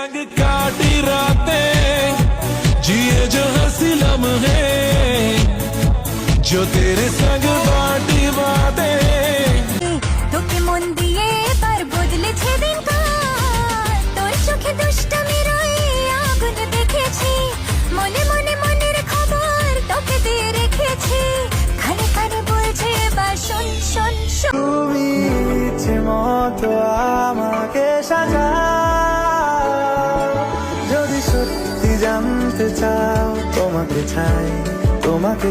संग काटी रातें, जिए जो हंसी लम्हे, जो तेरे संग बाटी बातें। তোকে মন দিয়ে এবার বদলেছে দিনকাল, তোর চোখে দুষ্টমির ওই আগুন দেখেছি, মনে মনে মনের খবর তোকে দিয়ে রেখেছি, কানে কানে বলছে এবার শোন শোন শোন। তুমি ইচ্ছে মতো আমাকে সাজাও, যদি সত্যি জানতে চাও তোমাকে চাই, তোমাকে